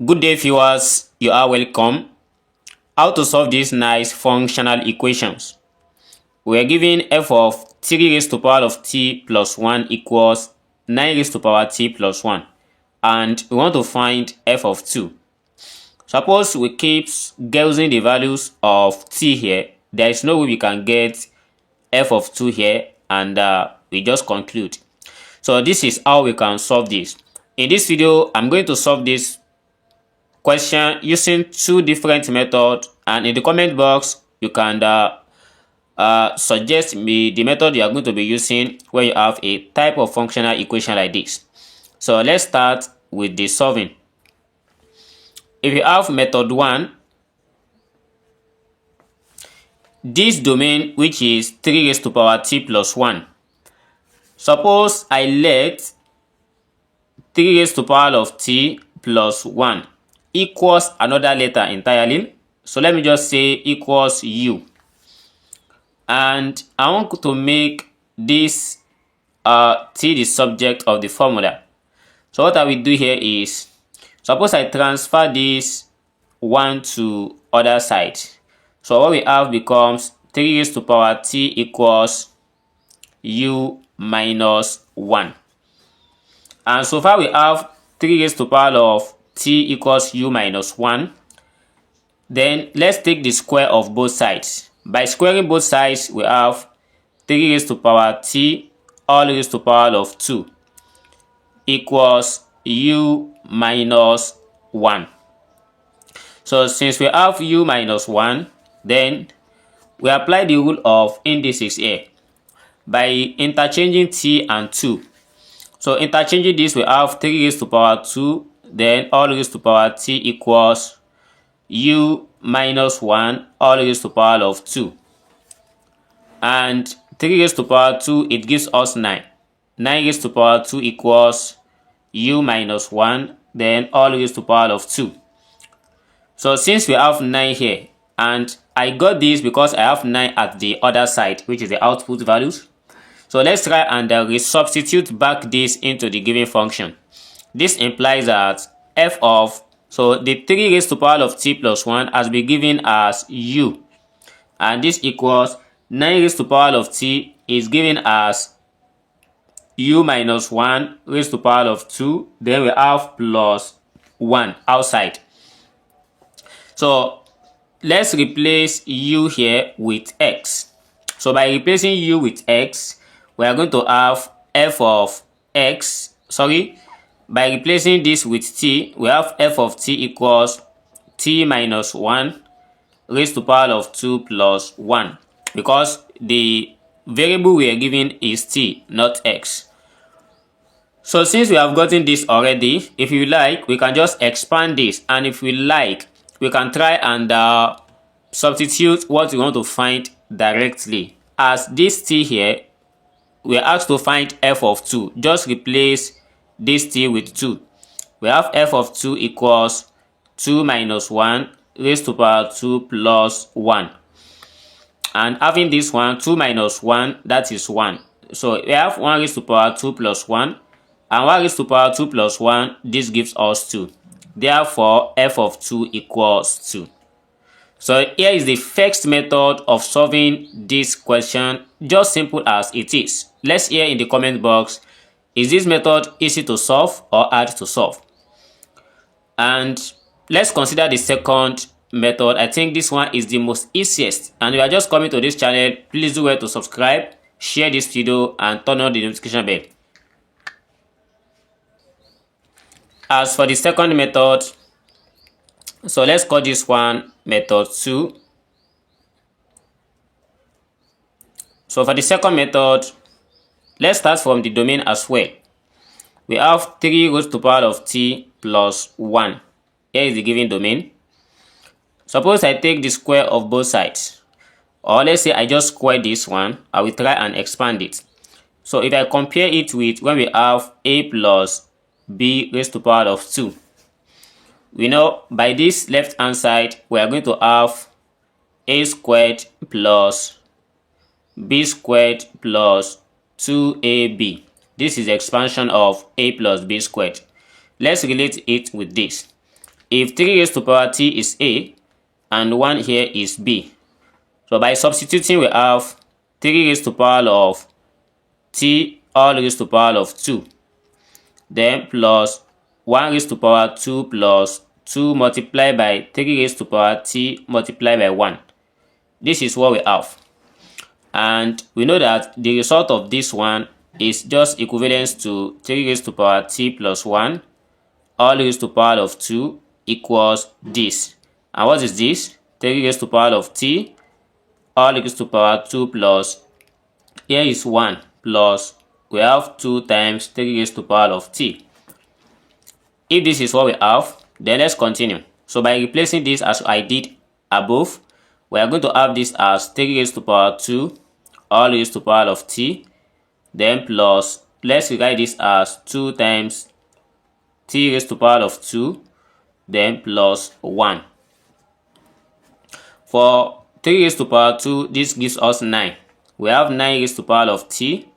Good day viewers, you are welcome. How to solve these nice functional equations. We are given f of 3 raised to the power of t plus 1 equals 9 raised to the power t plus 1, and we want to find f of 2. Suppose we keep guessing the values of t here, there is no way we can get f of 2 here, and we just conclude. So this is how we can solve this. In this video, I'm going to solve this question using two different methods, and in the comment box you can suggest me the method you are going to be using when you have a type of functional equation like this. So let's start with the solving. If you have method 1, this domain, which is 3 raised to the power t plus 1, suppose I let 3 raised to the power of t plus 1 equals another letter entirely. So let me just say equals u. And I want to make this t the subject of the formula. So what I will do here is, suppose I transfer this 1 to other side. So what we have becomes 3 raised to the power t equals u minus 1. And so far we have 3 raised to the power of t equals u minus 1. Then let's take the square of both sides. By squaring both sides, we have 3 raised to the power t all raised to the power of 2 equals u minus 1. So since we have u minus 1, then we apply the rule of indices here by interchanging t and 2. So interchanging this, we have 3 raised to the power 2, then all raised to the power t equals u minus 1 all raised to the power of 2. And 3 raised to the power 2, it gives us 9. 9 raised to the power 2 equals u minus 1, then all raised to the power of 2. So since we have 9 here, and I got this because I have 9 at the other side, which is the output values. So let's try and resubstitute back this into the given function. This implies that f of, so the 3 raised to the power of t plus 1 has been given as u, and this equals 9 raised to the power of t is given as u minus 1 raised to the power of 2, then we have plus 1 outside. So let's replace u here with x. So by replacing u with x, we are going to have f of x, by replacing this with t, we have f of t equals t minus 1 raised to the power of 2 plus 1, because the variable we are given is t, not x. So since we have gotten this already, if you like, we can just expand this, and if we like, we can try and substitute what we want to find directly. As this t here, we are asked to find f of 2. Just replace this t with 2. We have f of 2 equals 2 minus 1 raised to the power 2 plus 1. And having this one, 2 minus 1, that is 1. So we have 1 raised to the power 2 plus 1. And 1 raised to the power 2 plus 1, this gives us 2. Therefore, f of 2 equals 2. So here is the first method of solving this question, just simple as it is. Let's hear in the comment box, is this method easy to solve or hard to solve? And let's consider the second method. I think this one is the most easiest. And if you are just coming to this channel, please do well to subscribe, share this video, and turn on the notification bell. As for the second method, so let's call this one method 2. So for the second method, let's start from the domain as well. We have 3 raised to the power of t plus 1. Here is the given domain. Suppose I take the square of both sides, or let's say I just square this one. I will try and expand it. So if I compare it with when we have a plus b raised to the power of 2, we know by this left hand side we are going to have a squared plus b squared plus 2ab. This is the expansion of a plus b squared. Let's relate it with this. if 3 raised to power t is a and 1 here is b. So by substituting, we have 3 raised to power of t all raised to power of 2, then plus 1 raised to power 2 plus 2 multiplied by 3 raised to power t multiplied by 1. This is what we have. And we know that the result of this one is just equivalent to 3 raised to power t plus 1 all raised to power of 2 equals this. And what is this? 3 raised to power of t all raised to power 2 plus, here is 1 plus, we have 2 times 3 raised to power of t. If this is what we have, then let's continue. So by replacing this as I did above, we are going to have this as 3 raised to power 2 all raised to power of t, then plus, let's rewrite this as 2 times t raised to power of 2, then plus 1. For 3 raised to power 2, this gives us 9. We have 9 raised to power of t,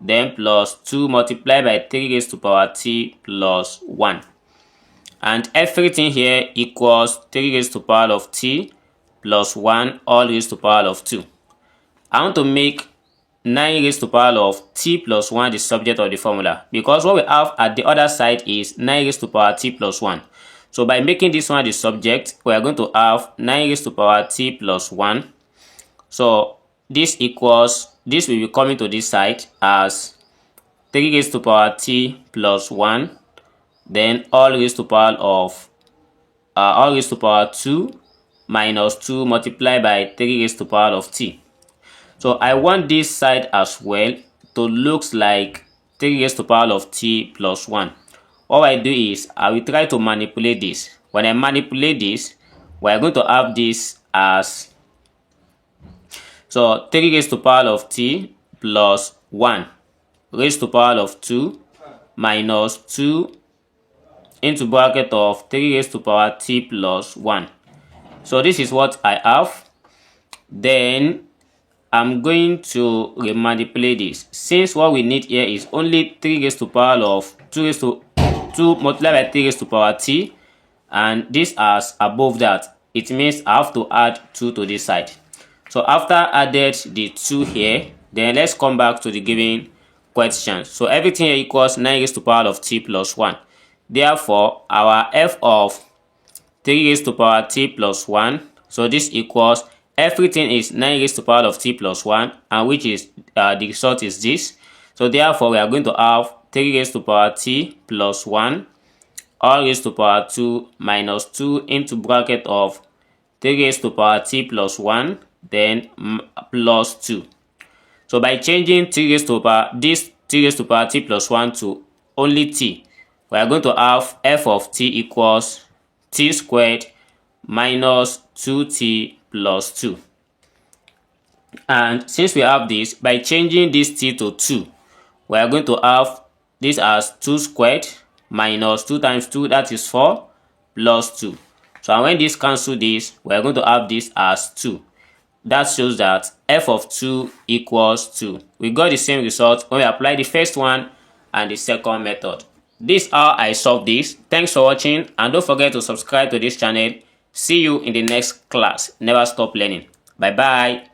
then plus 2 multiplied by 3 raised to power t plus 1. And everything here equals 3 raised to power of t plus 1 all raised to power of 2. I want to make 9 raised to power of t plus 1 the subject of the formula, because what we have at the other side is 9 raised to power t plus 1. So by making this one the subject, we are going to have 9 raised to power t plus 1. So this equals, this will be coming to this side as 3 raised to power t plus 1, then all raised to power of all raised to power 2 minus 2 multiplied by 3 raised to power of t. So I want this side as well to look like 3 raised to power of t plus 1. What I do is I will try to manipulate this. When I manipulate this, we are going to have this as, so 3 raised to power of t plus 1 raised to power of 2 minus 2 into bracket of 3 raised to power t plus 1. So this is what I have. Then I'm going to remanipulate this. Since what we need here is only 3 raised to power of 2 raised to 2 multiplied by 3 raised to power t, and this as above that, it means I have to add 2 to this side. So after added the 2 here, then let's come back to the given question. So everything here equals 9 raised to power of t plus 1. Therefore, our f of 3 raised to power t plus 1, so this equals, everything is 9 raised to power of t plus 1, and which is the result is this. So therefore, we are going to have 3 raised to power t plus 1 all raised to power 2 minus 2 into bracket of 3 raised to power t plus 1, then plus 2. So by changing 3 raised to power, this 3 raised to power t plus 1 to only t, we are going to have f of t equals t squared minus 2t plus 2. And since we have this, by changing this t to 2, we are going to have this as 2 squared minus 2 times 2, that is 4, plus 2. So when this cancel this, we are going to have this as 2. That shows that f of 2 equals 2. We got the same result when we apply the first one and the second method. This is how I solved this. Thanks for watching, and don't forget to subscribe to this channel. See you in the next class. Never stop learning. Bye bye.